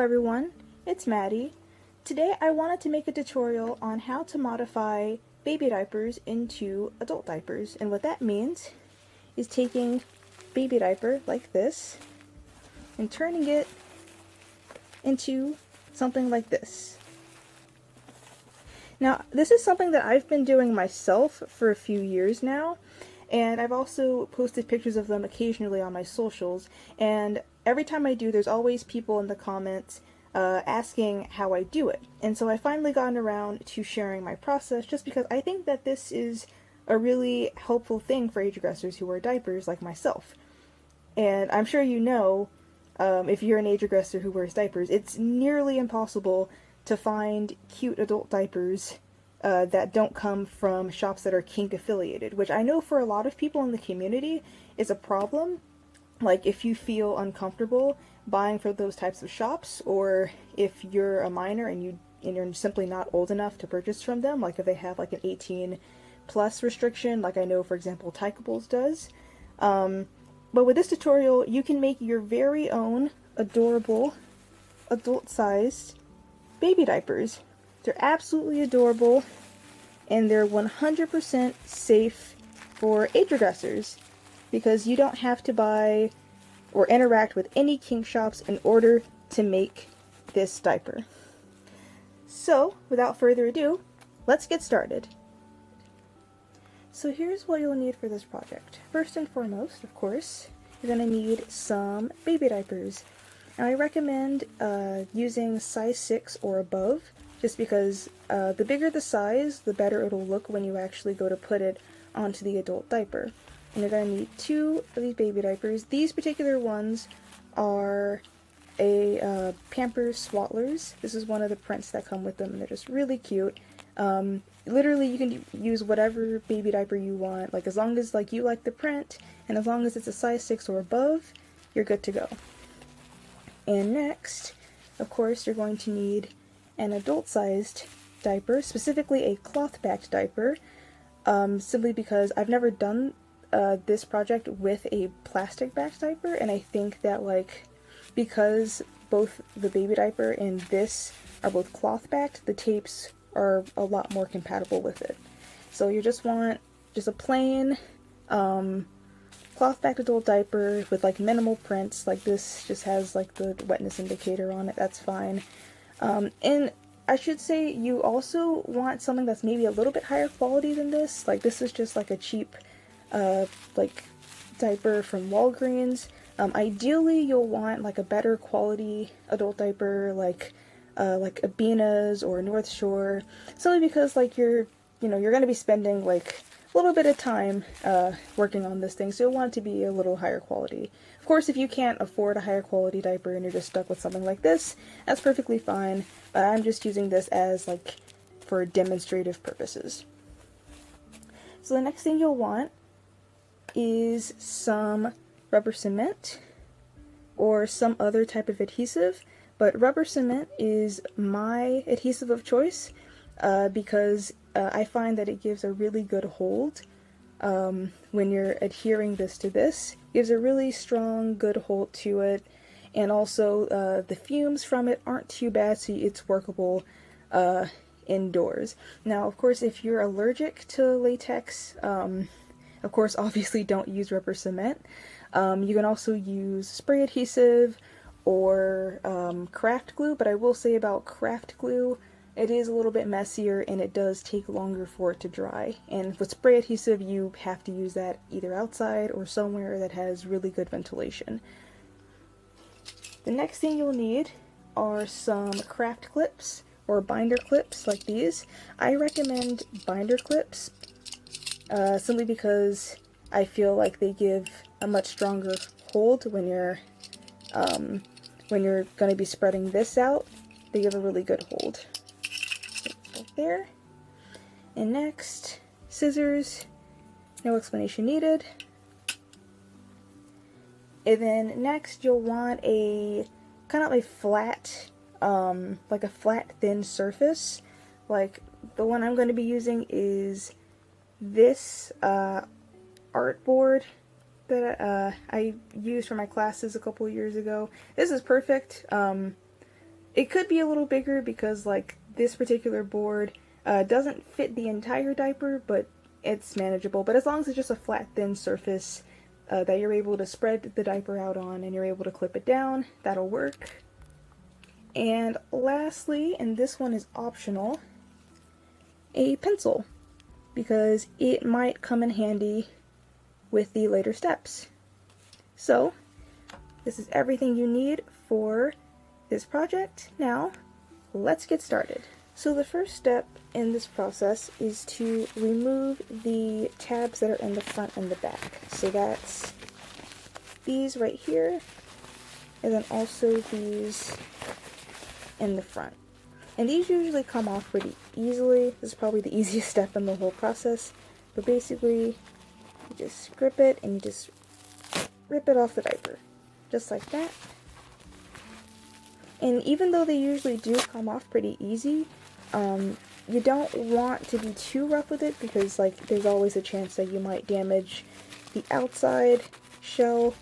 everyone, it's Maddie. Today I wanted to make a tutorial on how to modify baby diapers into adult diapers, and what that means is taking baby diaper like this and turning it into something like this. Now, this is something that I've been doing myself for a few years now, and I've also posted pictures of them occasionally on my socials, and every time I do, there's always people in the comments asking how I do it. And so I finally gotten around to sharing my process, just because I think that this is a really helpful thing for age regressors who wear diapers like myself. And I'm sure you know, if you're an age regressor who wears diapers, it's nearly impossible to find cute adult diapers that don't come from shops that are kink affiliated, which I know for a lot of people in the community is a problem. Like, if you feel uncomfortable buying from those types of shops, or if you're a minor and you're simply not old enough to purchase from them, like if they have like an 18 plus restriction, like I know for example Tykables does. But with this tutorial, you can make your very own adorable adult-sized baby diapers. They're absolutely adorable, and they're 100% safe for age regressors, because you don't have to buy or interact with any kink shops in order to make this diaper. So, without further ado, let's get started. So here's what you'll need for this project. First and foremost, of course, you're going to need some baby diapers. Now I recommend using size 6 or above, just because the bigger the size, the better it'll look when you actually go to put it onto the adult diaper. And you're going to need 2 of these baby diapers. These particular ones are a Pampers Swaddlers. This is one of the prints that come with them, and they're just really cute. Literally, you can use whatever baby diaper you want, like as long as you like the print, and as long as it's a size 6 or above, you're good to go. And next, of course, you're going to need an adult-sized diaper, specifically a cloth-backed diaper, simply because I've never done this project with a plastic-backed diaper, and I think that because both the baby diaper and this are both cloth-backed, the tapes are a lot more compatible with it. So you just want a plain cloth-backed adult diaper with minimal prints. Like this just has the wetness indicator on it. That's fine. And I should say you also want something that's maybe a little bit higher quality than this. Like this is just a cheap diaper from Walgreens. Ideally you'll want a better quality adult diaper, like Abena's or Northshore, simply because you're going to be spending a little bit of time working on this thing, so you'll want it to be a little higher quality. Of course, if you can't afford a higher quality diaper and you're just stuck with something like this, that's perfectly fine, but I'm just using this as for demonstrative purposes. So the next thing you'll want is some rubber cement or some other type of adhesive, but rubber cement is my adhesive of choice because I find that it gives a really good hold when you're adhering this to this. It gives a really strong, good hold to it, and also the fumes from it aren't too bad, so it's workable indoors. Now, of course, if you're allergic to latex, of course, obviously don't use rubber cement. You can also use spray adhesive or craft glue, but I will say about craft glue, it is a little bit messier and it does take longer for it to dry. And with spray adhesive, you have to use that either outside or somewhere that has really good ventilation. The next thing you'll need are some craft clips or binder clips like these. I recommend binder clips simply because I feel like they give a much stronger hold when you're going to be spreading this out. They give a really good hold. Right there. And next, scissors. No explanation needed. And then next you'll want a kind of a flat, a flat thin surface. Like the one I'm going to be using is this art board that I used for my classes a couple years ago. This is perfect. It could be a little bigger because like this particular board doesn't fit the entire diaper, but it's manageable. But as long as it's just a flat, thin surface that you're able to spread the diaper out on and you're able to clip it down, that'll work. And lastly, and this one is optional, a pencil, because it might come in handy with the later steps. So, this is everything you need for this project. Now, let's get started. So the first step in this process is to remove the tabs that are in the front and the back. So that's these right here, and then also these in the front. And these usually come off pretty easily. This is probably the easiest step in the whole process. But basically, you just grip it and you just rip it off the diaper. Just like that. And even though they usually do come off pretty easy, you don't want to be too rough with it because like there's always a chance that you might damage the outside shell,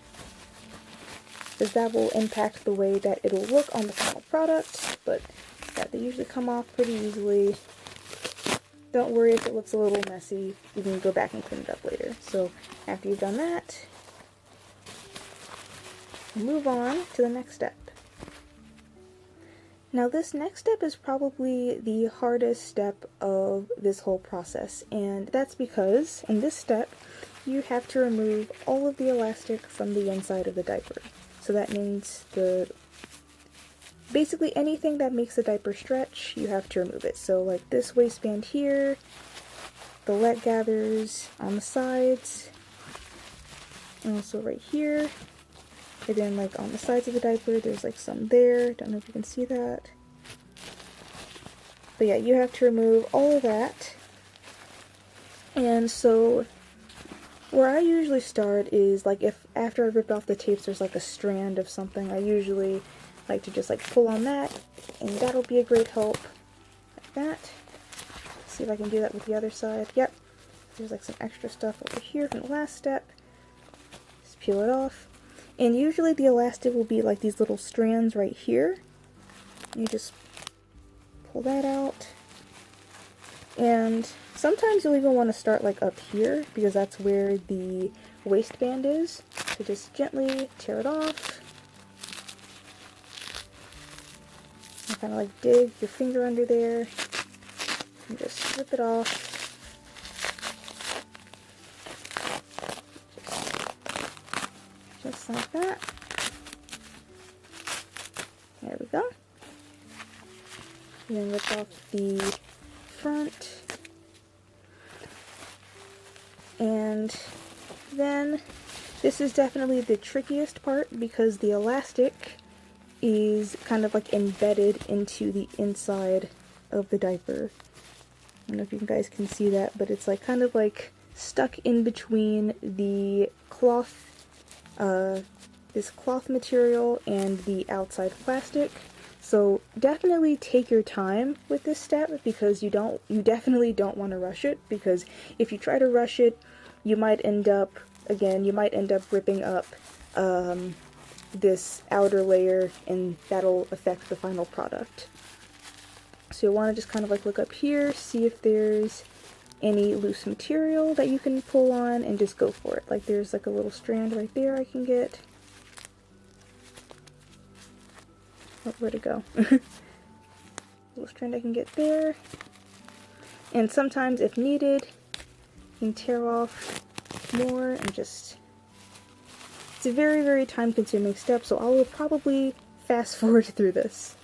because that will impact the way that it'll look on the final product. But yeah, they usually come off pretty easily. Don't worry if it looks a little messy, you can go back and clean it up later. So after you've done that, move on to the next step. Now this next step is probably the hardest step of this whole process, and that's because in this step you have to remove all of the elastic from the inside of the diaper. So that means basically anything that makes the diaper stretch, you have to remove it. So like this waistband here, the leg gathers on the sides, and also right here. And then like on the sides of the diaper, there's like some there. Don't know if you can see that. But yeah, you have to remove all of that. And so where I usually start is like if after I ripped off the tapes there's like a strand of something, I usually like to just like pull on that, and that'll be a great help. Like that. Let's see if I can do that with the other side. Yep. There's like some extra stuff over here from the last step. Just peel it off. And usually the elastic will be like these little strands right here. You just pull that out. And sometimes you'll even want to start like up here because that's where the waistband is. So just gently tear it off. And kind of like dig your finger under there. And just rip it off. Just like that. There we go. And then rip off the front. And then this is definitely the trickiest part because the elastic is kind of like embedded into the inside of the diaper. I don't know if you guys can see that, but it's like kind of like stuck in between the cloth, this cloth material and the outside plastic. So definitely take your time with this step because you definitely don't want to rush it, because if you try to rush it, you might end up ripping up this outer layer, and that'll affect the final product. So you'll want to just kind of like look up here, see if there's any loose material that you can pull on, and just go for it. Like there's like a little strand right there I can get. Oh, where'd it go? Little strand I can get there. And sometimes if needed, you can tear off more and just... It's a very, very time consuming step, so I will probably fast forward through this.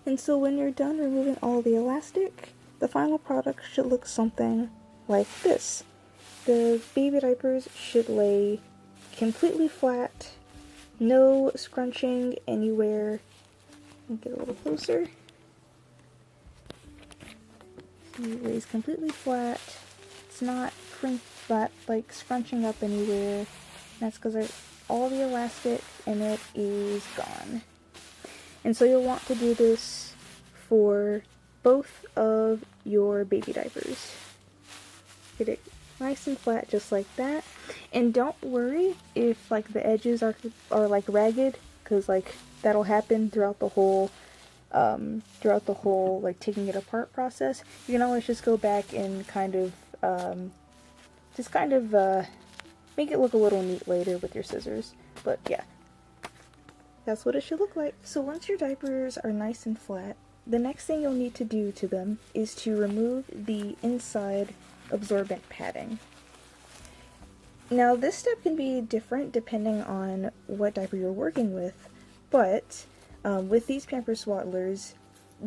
And so when you're done removing all the elastic, the final product should look something like this. The baby diapers should lay completely flat, no scrunching anywhere. Let me get a little closer. See, it lays completely flat. It's not flat, like scrunching up anywhere. And that's because all the elastic in it is gone. And so you'll want to do this for both of your baby diapers. Get it nice and flat just like that. And don't worry if like the edges are like ragged, because like that'll happen throughout the whole like taking it apart process. You can always just go back and kind of make it look a little neat later with your scissors. But yeah, that's what it should look like. So once your diapers are nice and flat, the next thing you'll need to do to them is to remove the inside absorbent padding. Now this step can be different depending on what diaper you're working with, but with these pamper swaddlers,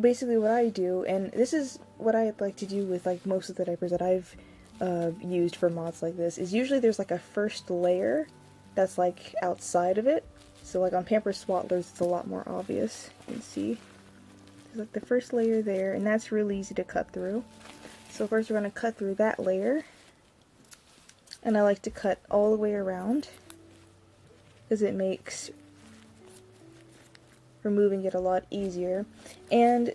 basically what I do, and this is what I like to do with like most of the diapers that I've used for mods like this, is usually there's like a first layer that's like outside of it. So like on pamper swaddlers it's a lot more obvious. You can see there's like the first layer there, and that's really easy to cut through. So first we're going to cut through that layer, and I like to cut all the way around because it makes removing it a lot easier. And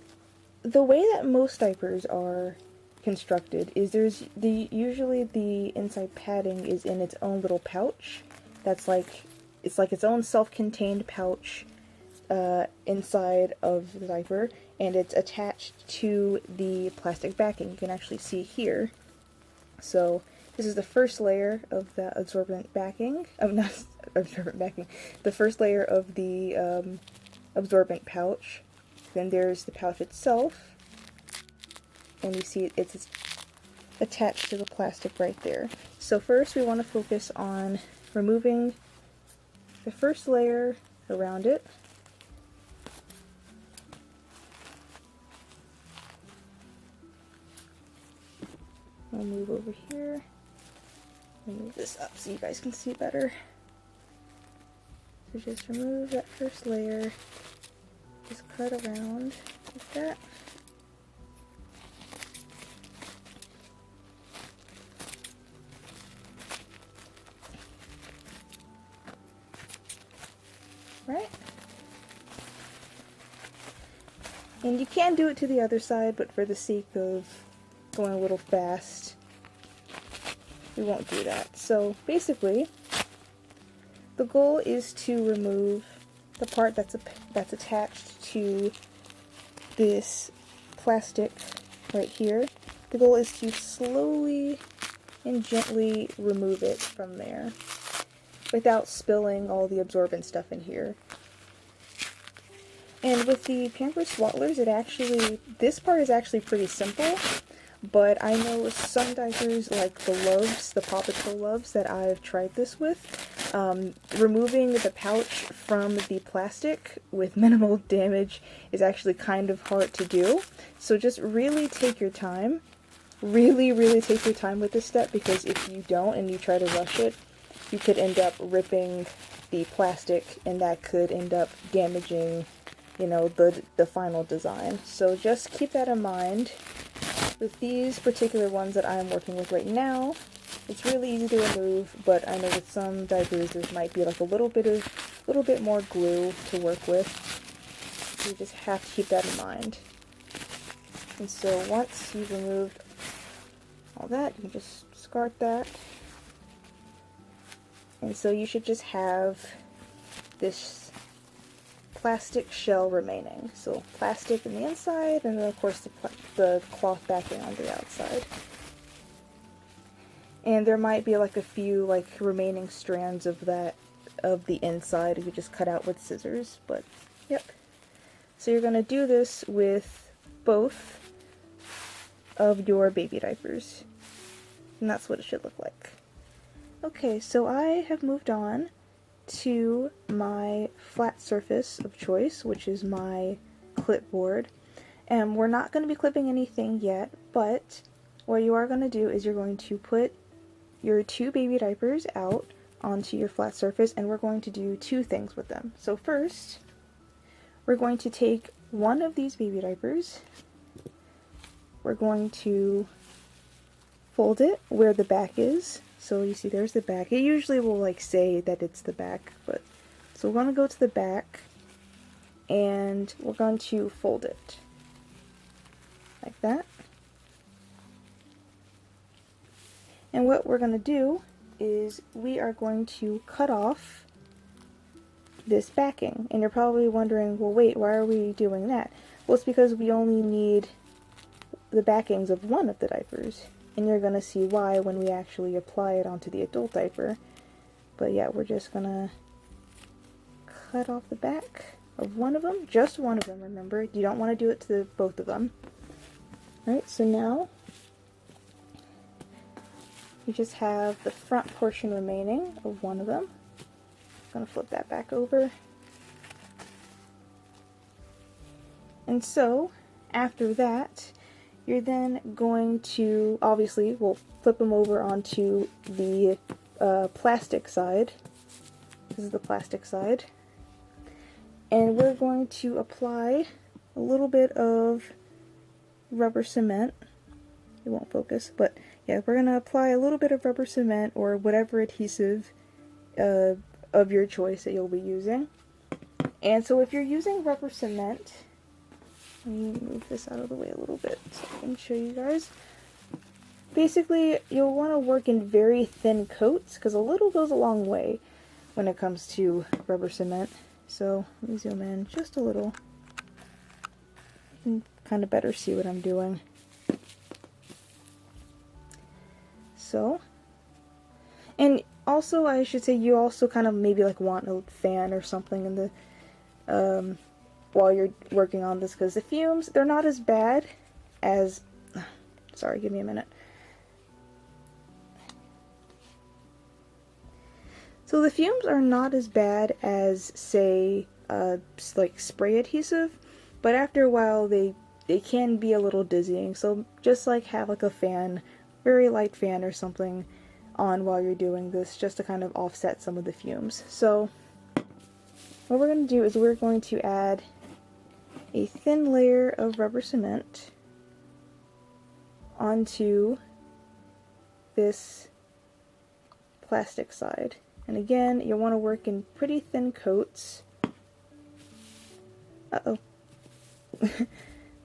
the way that most diapers are constructed is usually the inside padding is in its own little pouch. That's like its own self-contained pouch inside of the diaper, and it's attached to the plastic backing. You can actually see here. So this is the first layer of the absorbent backing. Not absorbent backing. The first layer of the absorbent pouch. Then there's the pouch itself, and you see it's attached to the plastic right there. So first we want to focus on removing the first layer around it. I'll move over here and move this up so you guys can see better. So just remove that first layer, just cut around like that. Right? And you can do it to the other side, but for the sake of going a little fast, we won't do that. So basically, the goal is to remove the part that's attached to this plastic right here. The goal is to slowly and gently remove it from there without spilling all the absorbent stuff in here. And with the pamper swaddlers, this part is actually pretty simple, but I know some diapers, like the Loves, the Paw Patrol Loves that I've tried this with, removing the pouch from the plastic with minimal damage is actually kind of hard to do. So just really take your time. Really take your time with this step, because if you don't and you try to rush it, you could end up ripping the plastic, and that could end up damaging, you know, the final design. So just keep that in mind. With these particular ones that I'm working with right now, it's really easy to remove, but I know with some diapers there might be like a little bit more glue to work with. So you just have to keep that in mind. And so once you've removed all that, you can just discard that. And so you should just have this plastic shell remaining. So plastic on the inside, and then of course the cloth backing on the outside. And there might be like a few like remaining strands of the inside if you just cut out with scissors, but yep. So you're gonna do this with both of your baby diapers, and that's what it should look like. Okay, so I have moved on to my flat surface of choice, which is my clipboard. And we're not going to be clipping anything yet, but what you are going to do is you're going to put your 2 baby diapers out onto your flat surface, and we're going to do 2 things with them. So first, we're going to take one of these baby diapers, we're going to fold it where the back is. So you see there's the back. It usually will like say that it's the back, but so we're going to go to the back and we're going to fold it like that. And what we're going to do is we are going to cut off this backing. And you're probably wondering, well, wait, why are we doing that? Well, it's because we only need the backings of one of the diapers. And you're going to see why when we actually apply it onto the adult diaper. But yeah, we're just going to cut off the back of one of them. Just one of them, remember. You don't want to do it to both of them. Alright, so now you just have the front portion remaining of one of them. I'm going to flip that back over. And so, after that, you're then going to, obviously, we'll flip them over onto the plastic side. This is the plastic side. And we're going to apply a little bit of rubber cement. It won't focus, but yeah, we're going to apply a little bit of rubber cement or whatever adhesive of your choice that you'll be using. And so if you're using rubber cement, let me move this out of the way a little bit so I can show you guys. Basically, you'll want to work in very thin coats because a little goes a long way when it comes to rubber cement. So let me zoom in just a little. You can kind of better see what I'm doing. So, and also I should say you also kind of maybe like want a fan or something in the while you're working on this, because the fumes, they're not as bad as, sorry, give me a minute. So the fumes are not as bad as, say, like spray adhesive, but after a while they can be a little dizzying. So just like have like a fan, very light fan or something on while you're doing this, just to kind of offset some of the fumes. So what we're going to do is we're going to add a thin layer of rubber cement onto this plastic side. And again, you'll want to work in pretty thin coats. Uh-oh.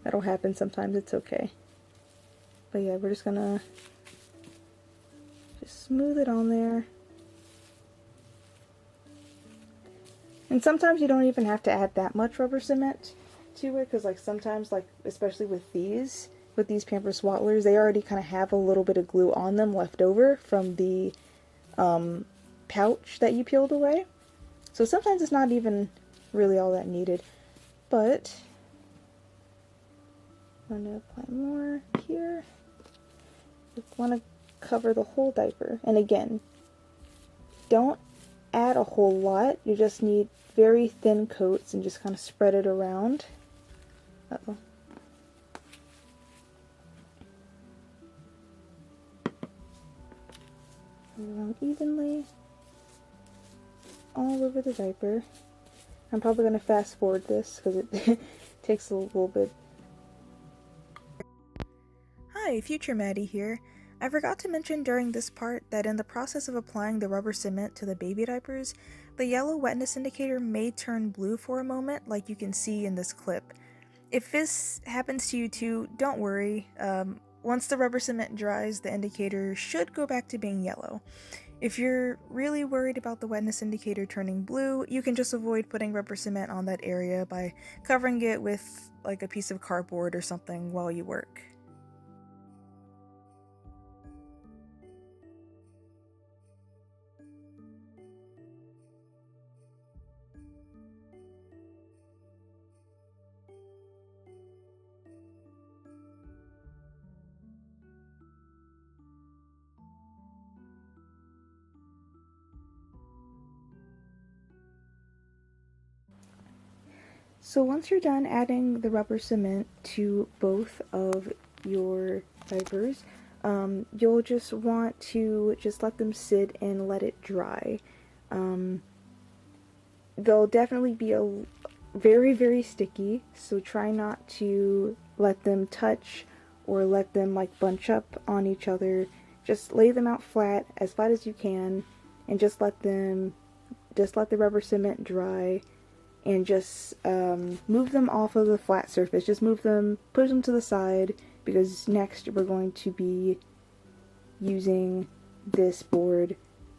That'll happen sometimes, it's okay. But yeah, we're just gonna just smooth it on there. And sometimes you don't even have to add that much rubber cement to it, because like sometimes, like especially with these Pampers Swaddlers, they already kind of have a little bit of glue on them left over from the pouch that you peeled away. So sometimes it's not even really all that needed. But I'm going to apply more here. You want to cover the whole diaper. And again, don't add a whole lot. You just need very thin coats and just kind of spread it around. Uh-oh. Around evenly all over the diaper. I'm probably going to fast forward this because it takes a little bit. Hi, Future Maddie here. I forgot to mention during this part that in the process of applying the rubber cement to the baby diapers, the yellow wetness indicator may turn blue for a moment, like you can see in this clip. If this happens to you too, don't worry. Once the rubber cement dries, the indicator should go back to being yellow. If you're really worried about the wetness indicator turning blue, you can just avoid putting rubber cement on that area by covering it with like a piece of cardboard or something while you work. So once you're done adding the rubber cement to both of your diapers, you'll just want to just let them sit and let it dry. They'll definitely be very, very sticky, so try not to let them touch or let them like bunch up on each other. Just lay them out flat as you can, and just let the rubber cement dry, and just move them off of the flat surface. Just move them, push them to the side, because next we're going to be using this board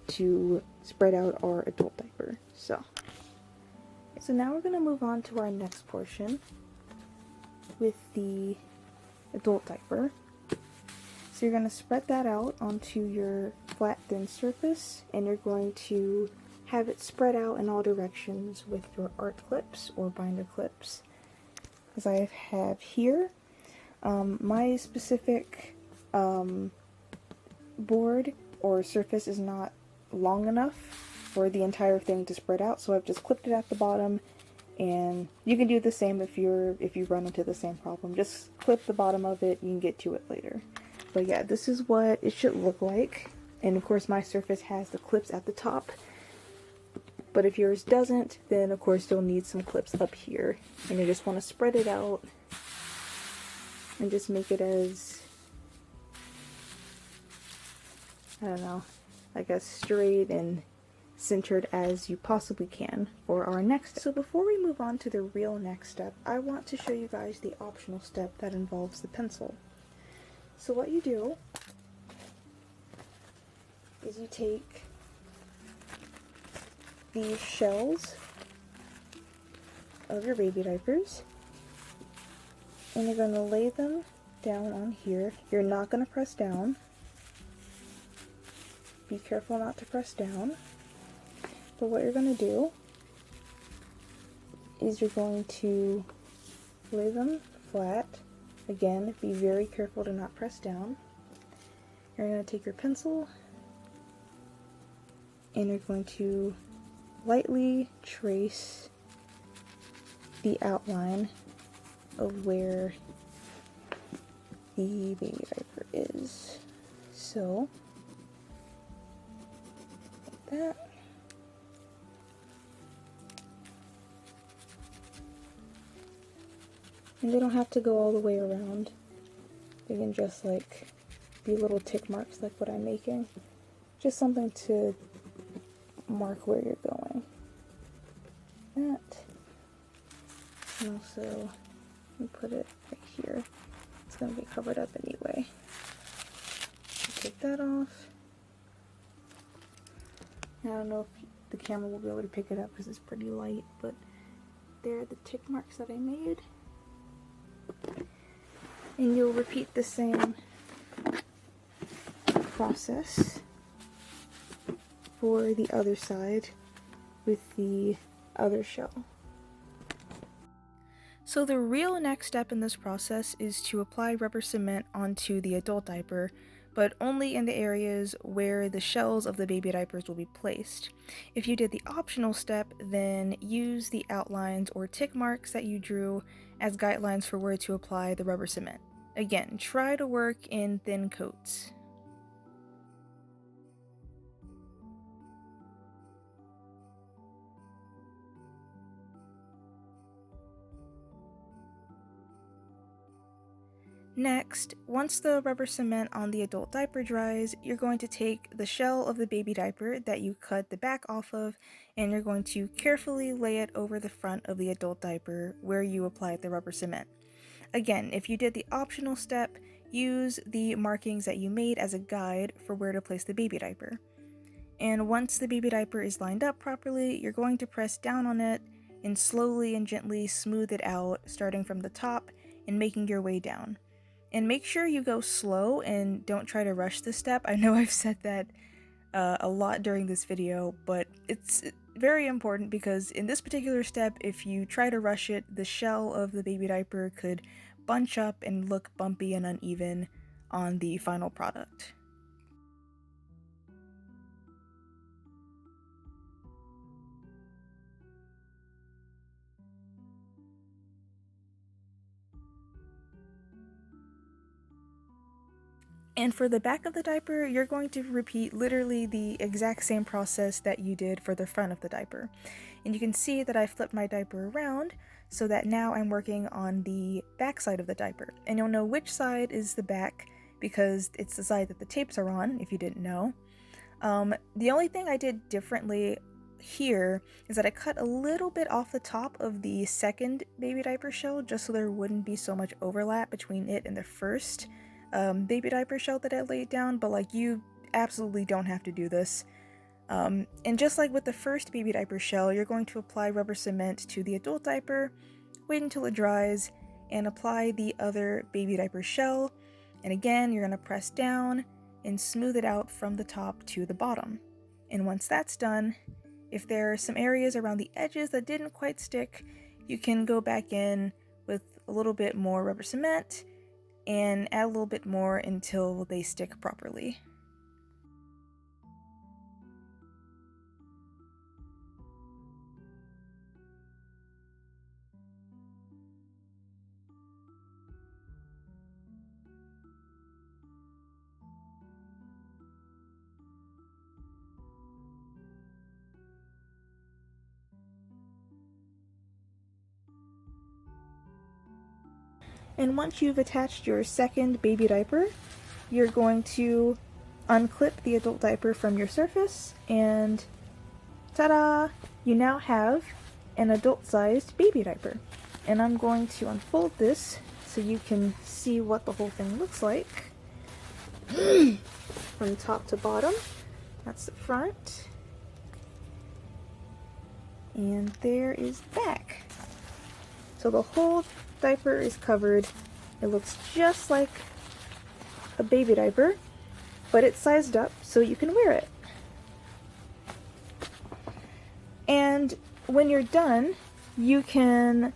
to spread out our adult diaper. So now we're going to move on to our next portion with the adult diaper. So you're going to spread that out onto your flat thin surface, and you're going to have it spread out in all directions with your art clips or binder clips, as I have here. My specific board or surface is not long enough for the entire thing to spread out, so I've just clipped it at the bottom. And you can do the same if you run into the same problem. Just clip the bottom of it, you can get to it later. But yeah, this is what it should look like. And of course my surface has the clips at the top. But if yours doesn't, then of course you'll need some clips up here. And you just want to spread it out and just make it as, I don't know, I guess straight and centered as you possibly can for our next step. So before we move on to the real next step, I want to show you guys the optional step that involves the pencil. So what you do is you take these shells of your baby diapers and you're going to lay them down on here. You're not going to press down. Be careful not to press down. But what you're going to do is you're going to lay them flat. Again, be very careful to not press down. You're going to take your pencil and you're going to lightly trace the outline of where the baby diaper is. So, like that. And they don't have to go all the way around. They can just like be little tick marks like what I'm making. Just something to mark where you're going. That. And also, we put it right here. It's going to be covered up anyway. Take that off. I don't know if the camera will be able to pick it up because it's pretty light, but there are the tick marks that I made. And you'll repeat the same process for the other side with the other shell. So the real next step in this process is to apply rubber cement onto the adult diaper, but only in the areas where the shells of the baby diapers will be placed. If you did the optional step, then use the outlines or tick marks that you drew as guidelines for where to apply the rubber cement. Again, try to work in thin coats. Next, once the rubber cement on the adult diaper dries, you're going to take the shell of the baby diaper that you cut the back off of, and you're going to carefully lay it over the front of the adult diaper where you applied the rubber cement. Again, if you did the optional step, use the markings that you made as a guide for where to place the baby diaper. And once the baby diaper is lined up properly, you're going to press down on it and slowly and gently smooth it out, starting from the top and making your way down. And make sure you go slow and don't try to rush this step. I know I've said that a lot during this video, but it's very important because in this particular step, if you try to rush it, the shell of the baby diaper could bunch up and look bumpy and uneven on the final product. And for the back of the diaper, you're going to repeat literally the exact same process that you did for the front of the diaper. And you can see that I flipped my diaper around so that now I'm working on the back side of the diaper. And you'll know which side is the back because it's the side that the tapes are on, if you didn't know. The only thing I did differently here is that I cut a little bit off the top of the second baby diaper shell just so there wouldn't be so much overlap between it and the first baby diaper shell that I laid down, but like you absolutely don't have to do this. And just like with the first baby diaper shell, you're going to apply rubber cement to the adult diaper, wait until it dries, and apply the other baby diaper shell. And again, you're going to press down and smooth it out from the top to the bottom. And once that's done, if there are some areas around the edges that didn't quite stick, you can go back in with a little bit more rubber cement and add a little bit more until they stick properly. And once you've attached your second baby diaper, you're going to unclip the adult diaper from your surface, and ta-da! You now have an adult-sized baby diaper. And I'm going to unfold this so you can see what the whole thing looks like. From top to bottom. That's the front. And there is the back. So the whole diaper is covered. It looks just like a baby diaper, but it's sized up so you can wear it. And when you're done, you can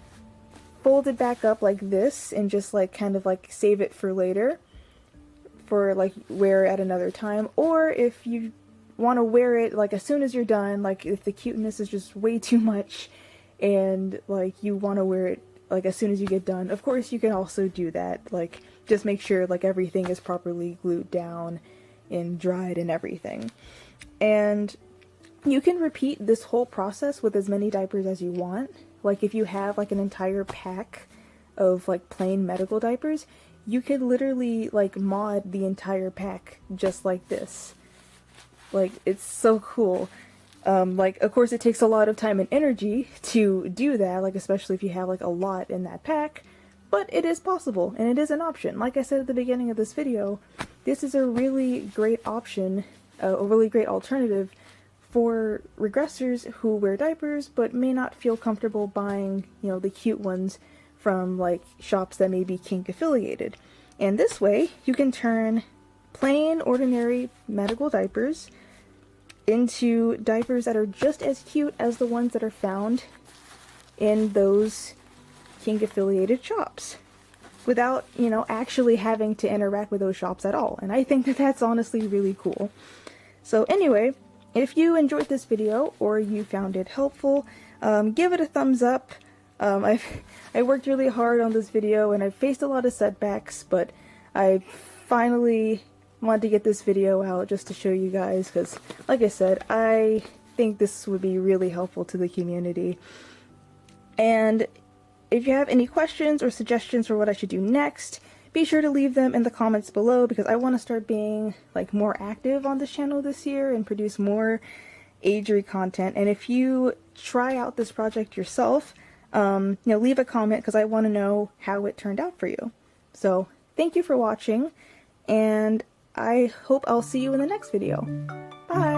fold it back up like this and just like kind of like save it for later, for like wear at another time. Or if you want to wear it like as soon as you're done, like if the cuteness is just way too much and like you want to wear it like as soon as you get done, of course you can also do that. Like just make sure like everything is properly glued down and dried and everything. And you can repeat this whole process with as many diapers as you want. Like if you have like an entire pack of like plain medical diapers, you could literally like mod the entire pack just like this. Like it's so cool. Like, of course, it takes a lot of time and energy to do that, like, especially if you have, like, a lot in that pack, but it is possible, and it is an option. Like I said at the beginning of this video, this is a really great option, a really great alternative for regressors who wear diapers, but may not feel comfortable buying, you know, the cute ones from, like, shops that may be kink affiliated. And this way, you can turn plain, ordinary medical diapers into diapers that are just as cute as the ones that are found in those kink affiliated shops without, you know, actually having to interact with those shops at all. And I think that that's honestly really cool. So anyway, if you enjoyed this video or you found it helpful, give it a thumbs up. I worked really hard on this video and I've faced a lot of setbacks, but I finally wanted to get this video out just to show you guys, because like I said, I think this would be really helpful to the community. And if you have any questions or suggestions for what I should do next, be sure to leave them in the comments below, because I want to start being like more active on this channel this year and produce more Agere content. And if you try out this project yourself, you know, leave a comment, because I want to know how it turned out for you. So thank you for watching, and I hope I'll see you in the next video. Bye!